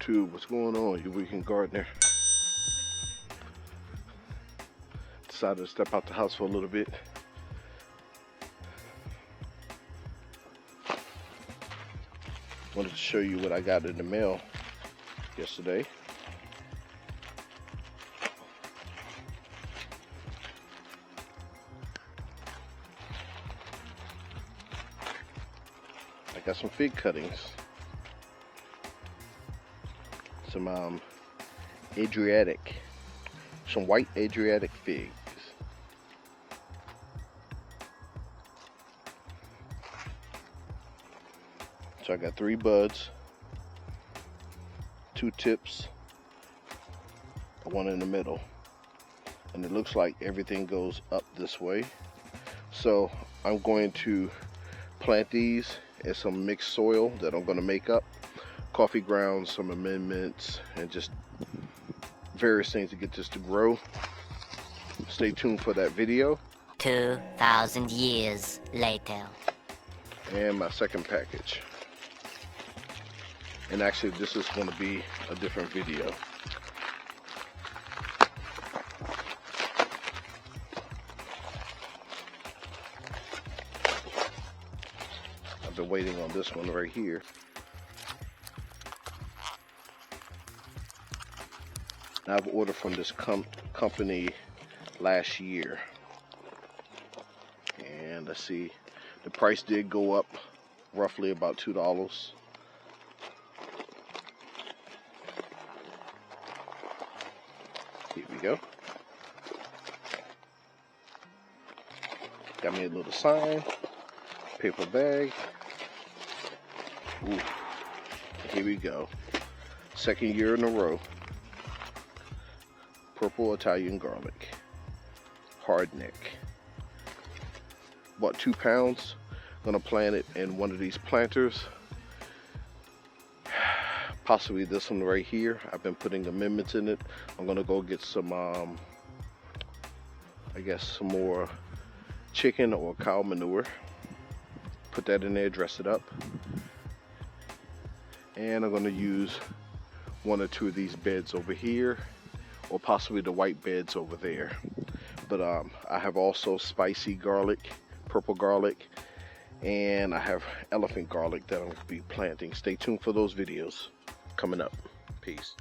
YouTube, what's going on? Your weekend gardener. Decided to step out the house for a little bit. Wanted to show you what I got in the mail yesterday. I got some fig cuttings. Some Adriatic, some white Adriatic figs. So I got 3 buds, 2 tips, 1 in the middle, and it looks like everything goes up this way. So I'm going to plant these in some mixed soil that I'm going to make up. Coffee grounds, some amendments, and just various things to get this to grow. Stay tuned for that video. 2,000 years later. And my second package. And actually this is going to be a different video. I've been waiting on this one right here. I've ordered from this company last year, and let's see, the price did go up roughly about $2. Here we go. Got me a little sign, paper bag. Ooh, here we go. Second year in a row. Purple Italian garlic, hard neck. Bought 2 pounds. Gonna plant it in one of these planters, possibly this one right here. I've been putting amendments in it. I'm gonna go get some I guess some more chicken or cow manure, put that in there, dress it up, and I'm gonna use 1 or 2 of these beds over here, or possibly the white beds over there. But I have also spicy garlic, purple garlic, and I have elephant garlic that I'm going to be planting. Stay tuned for those videos coming up. Peace.